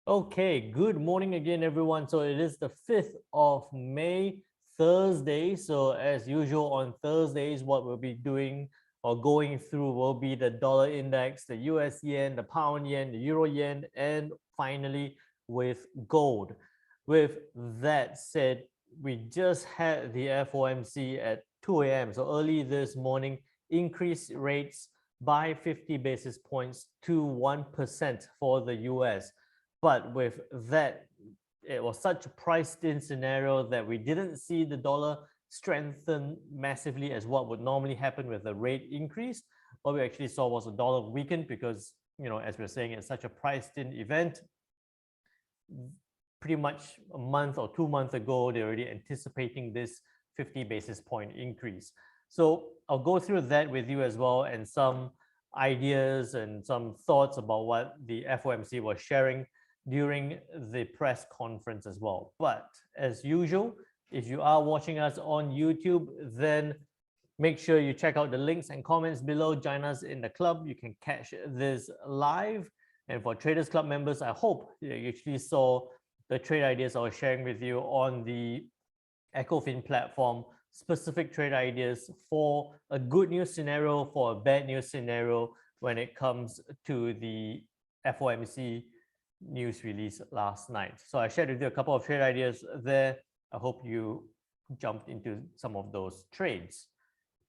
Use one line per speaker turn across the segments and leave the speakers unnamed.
Okay, good morning again, everyone. So it is the 5th of May, Thursday. So as usual on Thursdays, what we'll be doing or going through will be the dollar index, the US yen, the pound yen, the euro yen, and finally with gold. With that said, we just had the FOMC at 2 a.m. So early this morning, increased rates by 50 basis points to 1% for the US. But with that, it was such a priced-in scenario that we didn't see the dollar strengthen massively as what would normally happen with a rate increase. What we actually saw was the dollar weakened because, as we're saying, it's such a priced-in event. Pretty much a month or 2 months ago, they're already anticipating this 50 basis point increase. So I'll go through that with you as well and some ideas and some thoughts about what the FOMC was sharing during the press conference as well. But as usual, if you are watching us on YouTube, then make sure you check out the links and comments below. Join us in the club. You can catch this live. And for Traders Club members, I hope you actually saw the trade ideas I was sharing with you on the EchoFin platform, specific trade ideas for a good news scenario, for a bad news scenario when it comes to the FOMC news release last night. So I shared with you a couple of trade ideas there. I hope you jumped into some of those trades.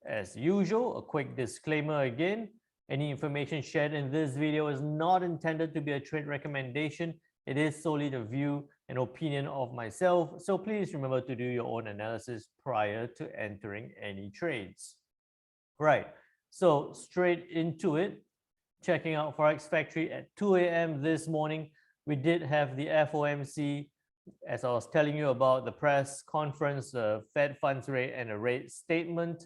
As usual, a quick disclaimer again, any information shared in this video is not intended to be a trade recommendation. It is solely the view and opinion of myself. So please remember to do your own analysis prior to entering any trades. Right, so straight into it, checking out Forex Factory at 2 a.m. this morning. We did have the FOMC, as I was telling you about the press conference, the Fed funds rate and a rate statement.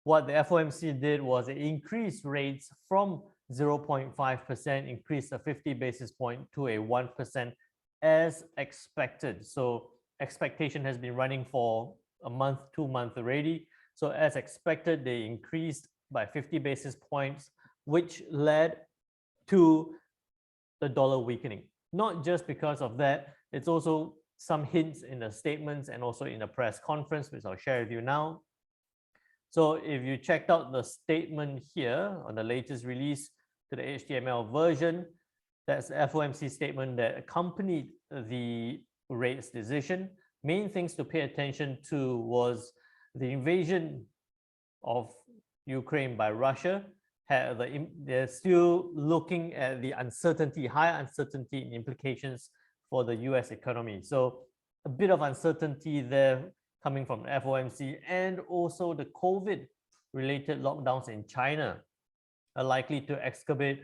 What the FOMC did was it increased rates from 0.5%, increased a 50 basis point to a 1% as expected. So expectation has been running for a month, 2 months already. So as expected, they increased by 50 basis points, which led to the dollar weakening. Not just because of that, it's also some hints in the statements and also in the press conference, which I'll share with you now. So if you checked out the statement here on the latest release to the HTML version, that's the FOMC statement that accompanied the rates decision. Main things to pay attention to was the invasion of Ukraine by Russia. They're still looking at the uncertainty, high uncertainty in implications for the US economy. So a bit of uncertainty there coming from the FOMC, and also the COVID-related lockdowns in China are likely to exacerbate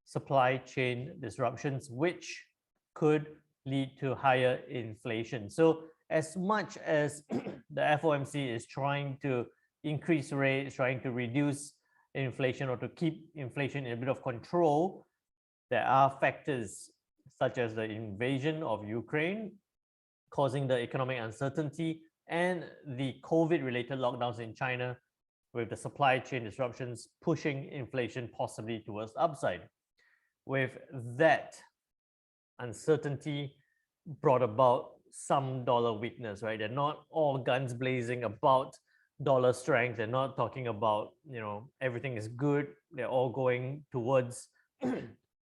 supply chain disruptions, which could lead to higher inflation. So as much as the FOMC is trying to increase rates, trying to reduce inflation or to keep inflation in a bit of control, there are factors such as the invasion of Ukraine causing the economic uncertainty and the COVID-related lockdowns in China, with the supply chain disruptions pushing inflation possibly towards the upside. With that uncertainty brought about some dollar weakness, right? They're not all guns blazing about dollar strength. They're not talking about, everything is good. They're all going towards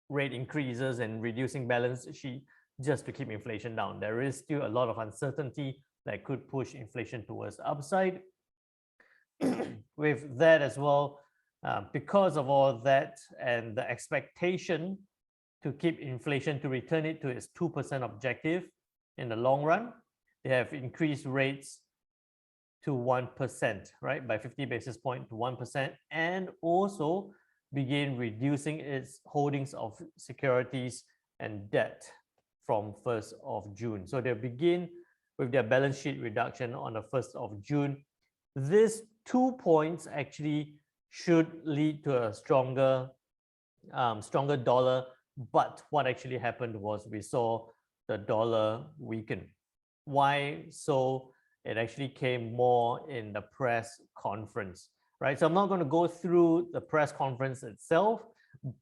rate increases and reducing balance sheet just to keep inflation down. There is still a lot of uncertainty that could push inflation towards the upside. With that as well, because of all that and the expectation to keep inflation to return it to its 2% objective in the long run, they have increased rates to 1%, right? By 50 basis points to 1%, and also begin reducing its holdings of securities and debt from 1st of June. So they'll begin with their balance sheet reduction on the 1st of June. These 2 points actually should lead to a stronger dollar. But what actually happened was we saw the dollar weaken. Why so? It actually came more in the press conference, right? So I'm not going to go through the press conference itself,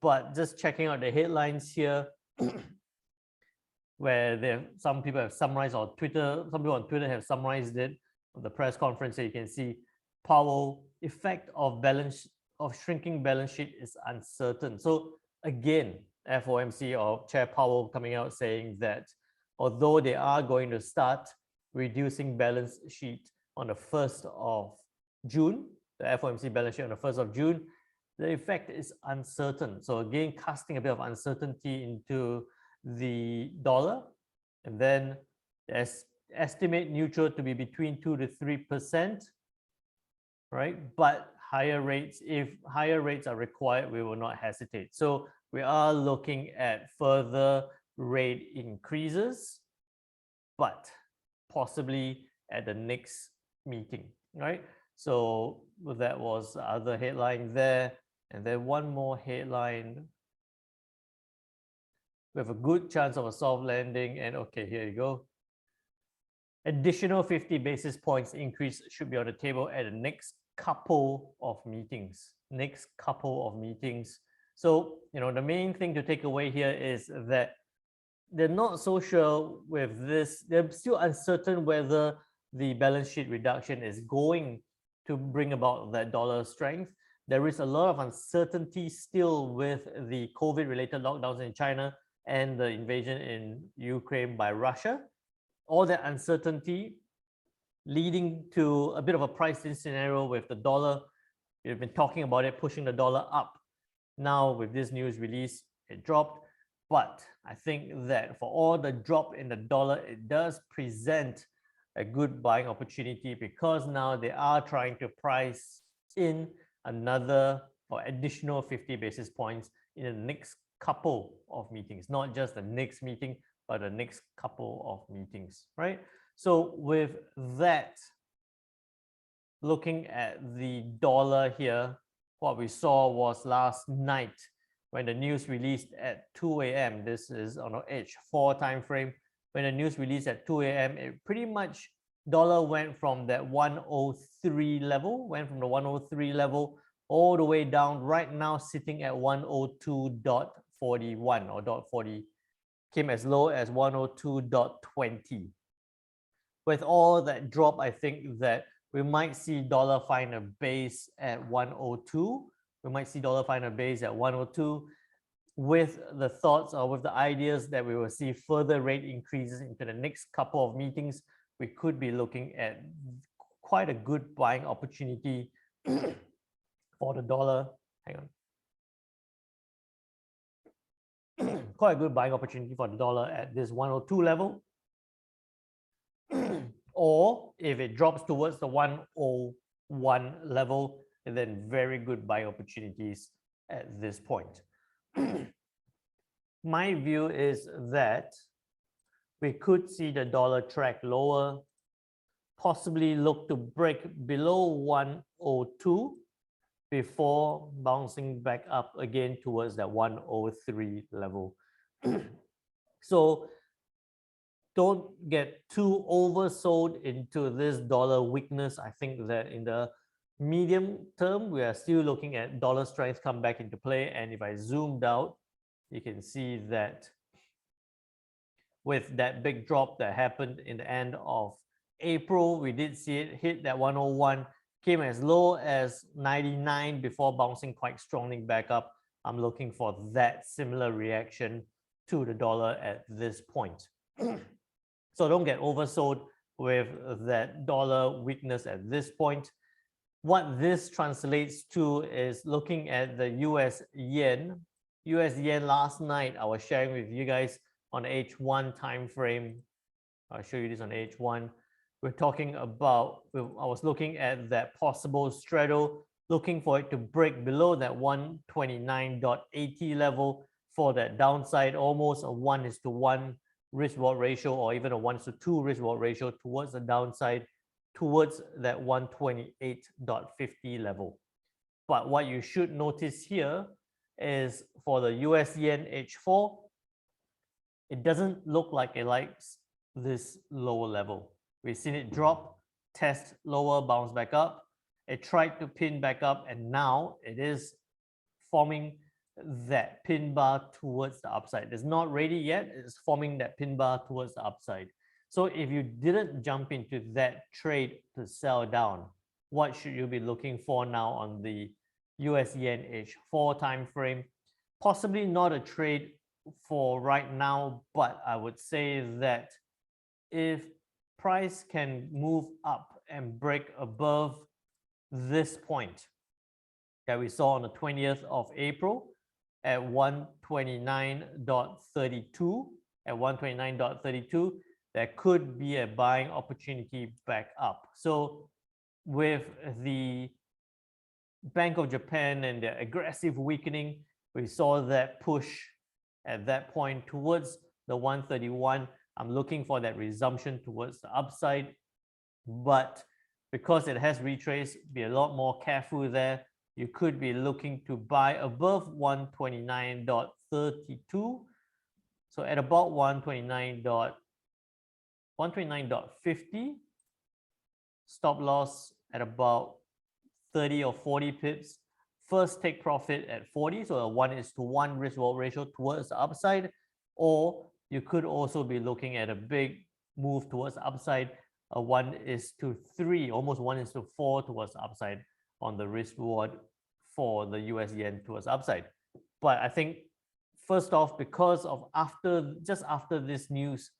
but just checking out the headlines here. where some people have summarized, or Twitter, some people on Twitter have summarized it, the press conference, so you can see Powell effect of shrinking balance sheet is uncertain. So again, FOMC or Chair Powell coming out saying that although they are going to start reducing balance sheet on the 1st of June, the FOMC balance sheet on the 1st of June, the effect is uncertain. So again, casting a bit of uncertainty into the dollar, and then estimate neutral to be between 2 to 3%, right? But higher rates, if higher rates are required, we will not hesitate. So we are looking at further rate increases, but possibly at the next meeting, right? So that was the other headline there. And then one more headline. We have a good chance of a soft landing. And okay, here you go. Additional 50 basis points increase should be on the table at the next couple of meetings. So, the main thing to take away here is that they're not so sure with this. They're still uncertain whether the balance sheet reduction is going to bring about that dollar strength. There is a lot of uncertainty still with the COVID-related lockdowns in China and the invasion in Ukraine by Russia. All that uncertainty leading to a bit of a pricing scenario with the dollar. We've been talking about it, pushing the dollar up. Now with this news release, it dropped. But I think that for all the drop in the dollar, it does present a good buying opportunity, because now they are trying to price in another or additional 50 basis points in the next couple of meetings, not just the next meeting, but the next couple of meetings, right? So with that, looking at the dollar here, what we saw was last night when the news released at 2 a.m. This is on an H4 time frame. When the news released at 2 a.m., it pretty much, dollar went from that 103 level, all the way down, right now sitting at 102.41 or 40, came as low as 102.20. With all that drop, I think that we might see dollar find a base at 102. With the thoughts or with the ideas that we will see further rate increases into the next couple of meetings. We could be looking at quite a good buying opportunity for the dollar. Hang on. Quite a good buying opportunity for the dollar at this 102 level. Or if it drops towards the 101 level, then very good buying opportunities at this point. My view is that we could see the dollar track lower, possibly look to break below 102 before bouncing back up again towards that 103 level. So don't get too oversold into this dollar weakness. I think that in the medium term, we are still looking at dollar strength come back into play. And if I zoomed out, you can see that with that big drop that happened in the end of April, we did see it hit that 101, came as low as 99 before bouncing quite strongly back up. I'm looking for that similar reaction to the dollar at this point. So don't get oversold with that dollar weakness at this point. What this translates to is looking at the US yen. US yen last night, I was sharing with you guys on H1 time frame. I'll show you this on H1. We're talking about, I was looking at that possible straddle, looking for it to break below that 129.80 level for that downside, almost a 1:1 risk-reward ratio, or even a 1:2 risk-reward ratio towards the downside, towards that 128.50 level. But what you should notice here is for the US yen H4, it doesn't look like it likes this lower level. We've seen it drop, test lower, bounce back up. It tried to pin back up, and now it is forming that pin bar towards the upside. It's not ready yet, it's forming that pin bar towards the upside. So if you didn't jump into that trade to sell down, what should you be looking for now on the US yen H4 time frame? Possibly not a trade for right now, but I would say that if price can move up and break above this point that we saw on the 20th of April at 129.32, at 129.32, there could be a buying opportunity back up. So with the Bank of Japan and their aggressive weakening, we saw that push at that point towards the 131. I'm looking for that resumption towards the upside, but because it has retraced, be a lot more careful there. You could be looking to buy above 129.32. So at about 129.50, stop loss at about 30 or 40 pips. First take profit at 40, so a 1:1 risk reward ratio towards the upside, or you could also be looking at a big move towards the upside, a 1:3, almost 1:4 towards the upside on the risk reward for the US yen towards upside. But I think first off, because of just after this news,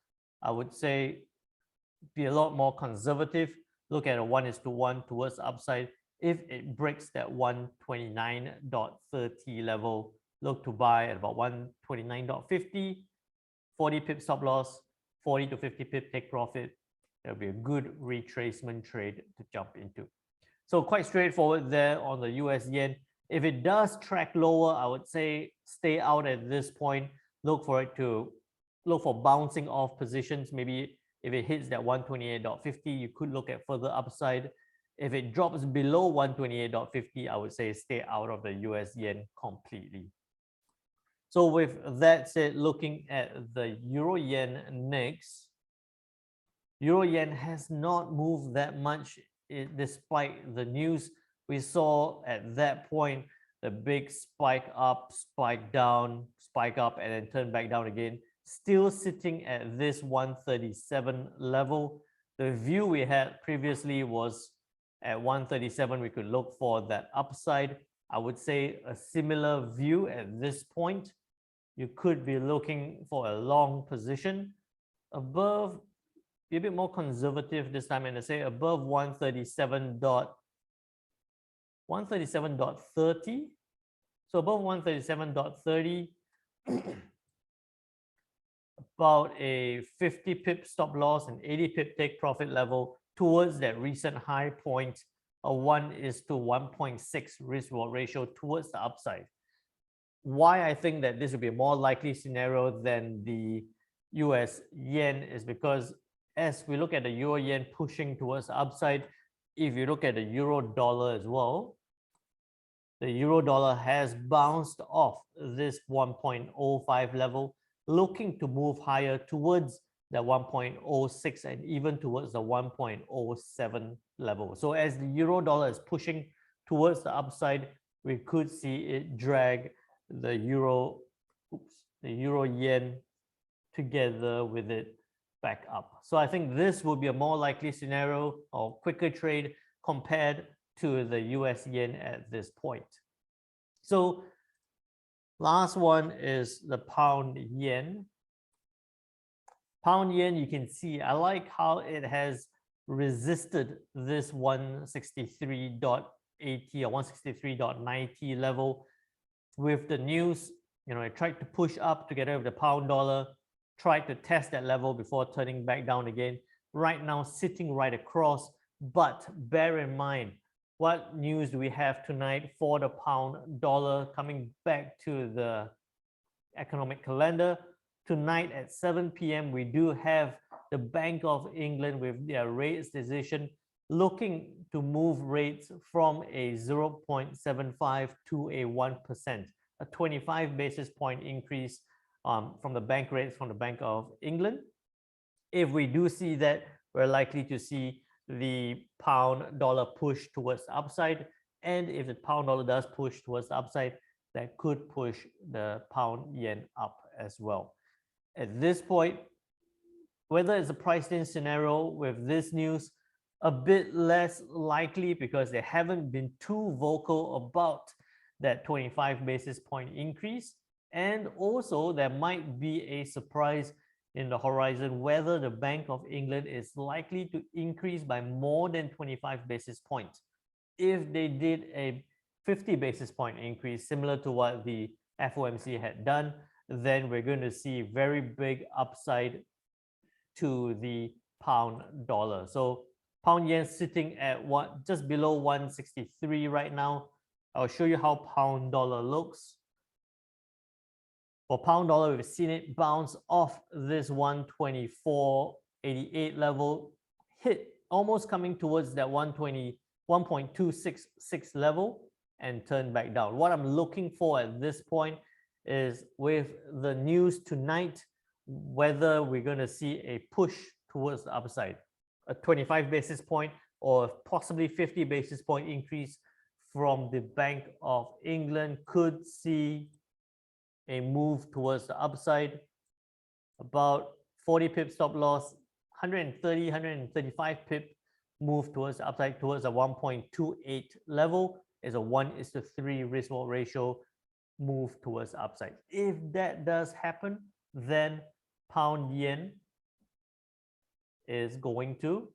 I would say be a lot more conservative. Look at a 1:1 towards the upside. If it breaks that 129.30 level, look to buy at about 129.50, 40 pip stop loss, 40 to 50 pip take profit. That'll be a good retracement trade to jump into. So quite straightforward there on the US yen. If it does track lower, I would say stay out at this point. Look for bouncing off positions. Maybe if it hits that 128.50, you could look at further upside. If it drops below 128.50, I would say stay out of the US yen completely. So with that said, looking at the Euro yen next, Euro yen has not moved that much despite the news. We saw at that point the big spike up, spike down, spike up, and then turn back down again. Still sitting at this 137 level. The view we had previously was at 137, we could look for that upside. I would say a similar view at this point. You could be looking for a long position above, be a bit more conservative this time, and I say above 137.30. So above 137.30, about a 50 pip stop loss and 80 pip take profit level towards that recent high point, a 1:1.6 risk reward ratio towards the upside. Why I think that this would be a more likely scenario than the US yen is because as we look at the Euro yen pushing towards the upside, if you look at the Euro dollar as well, the Euro dollar has bounced off this 1.05 level, looking to move higher towards the 1.06 and even towards the 1.07 level. So as the Euro dollar is pushing towards the upside, we could see it drag the Euro yen together with it back up. So I think this will be a more likely scenario or quicker trade compared to the US yen at this point. So last one is the pound yen. Pound yen, you can see, I like how it has resisted this 163.80 or 163.90 level. With the news, it tried to push up together with the pound dollar, tried to test that level before turning back down again. Right now, sitting right across, but bear in mind, what news do we have tonight for the pound dollar coming back to the economic calendar? Tonight at 7 p.m., we do have the Bank of England with their rates decision looking to move rates from a 0.75 to a 1%, a 25 basis point increase from the bank rates from the Bank of England. If we do see that, we're likely to see the pound dollar push towards the upside. And if the pound dollar does push towards the upside, that could push the pound yen up as well. At this point, whether it's a priced in scenario with this news, a bit less likely because they haven't been too vocal about that 25 basis point increase. And also there might be a surprise in the horizon whether the Bank of England is likely to increase by more than 25 basis points. If they did a 50 basis point increase, similar to what the FOMC had done, then we're going to see very big upside to the pound dollar. So pound yen sitting at just below 163 right now. I'll show you how pound dollar looks. For pound dollar, we've seen it bounce off this 124.88 level, hit almost coming towards that 1.266 level and turn back down. What I'm looking for at this point is with the news tonight, whether we're going to see a push towards the upside, a 25 basis point or possibly 50 basis point increase from the Bank of England could see a move towards the upside. About 40 pip stop loss, 130, 135 pip move towards the upside towards a 1.28 level is a 1:3 risk reward ratio move towards the upside. If that does happen, then pound yen is going to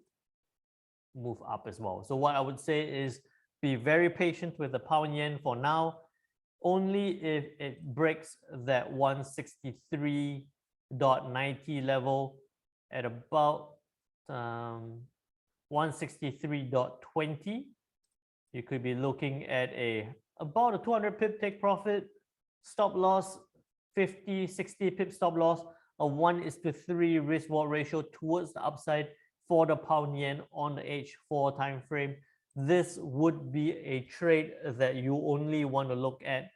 move up as well. So what I would say is be very patient with the pound yen for now. Only if it breaks that 163.90 level at about 163.20, you could be looking at about a 200 pip take profit, stop loss 50, 60 pip stop loss, a 1:3 risk reward ratio towards the upside for the pound yen on the H4 time frame. This would be a trade that you only want to look at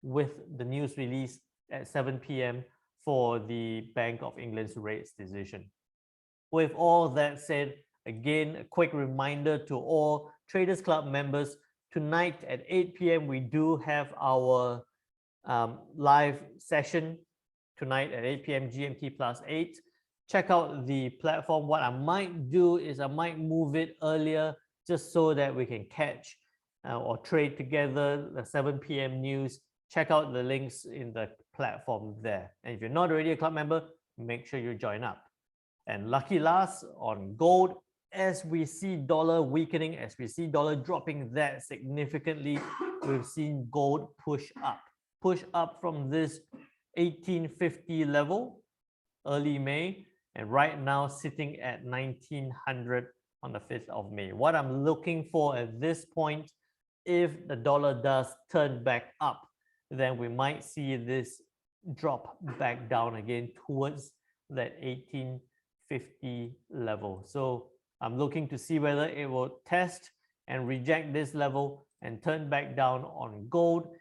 with the news release at 7 p.m. for the Bank of England's rates decision. With all that said, again, a quick reminder to all Traders Club members, tonight at 8 p.m. we do have our live session tonight at 8 p.m. GMT +8. Check out the platform. What I might do is I might move it earlier just so that we can catch or trade together the 7 p.m. news. Check out the links in the platform there. And if you're not already a club member, make sure you join up. And lucky last on gold, as we see dollar weakening, as we see dollar dropping that significantly, we've seen gold push up from this 1850 level early May, and right now sitting at 1900 on the 5th of May. What I'm looking for at this point, if the dollar does turn back up, then we might see this drop back down again towards that 1850 level. So I'm looking to see whether it will test and reject this level and turn back down on gold.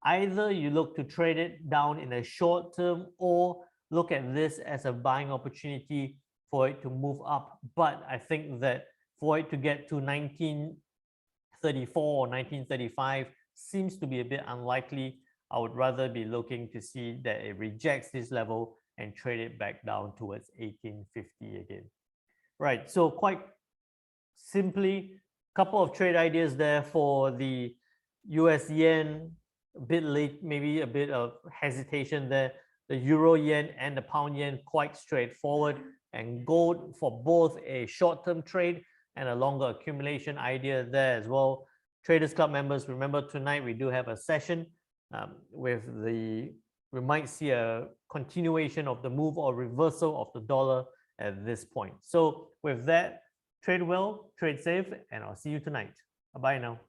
Either you look to trade it down in a short term or look at this as a buying opportunity for it to move up. But I think that for it to get to 1934 or 1935 seems to be a bit unlikely. I would rather be looking to see that it rejects this level and trade it back down towards 1850 again. Right, so quite simply, a couple of trade ideas there for the US yen, a bit late, maybe a bit of hesitation there. The euro yen and the pound yen quite straightforward, and gold for both a short-term trade and a longer accumulation idea there as well. Traders Club members, remember tonight we do have a session we might see a continuation of the move or reversal of the dollar at this point. So with that, trade well, trade safe, and I'll see you tonight. Bye now.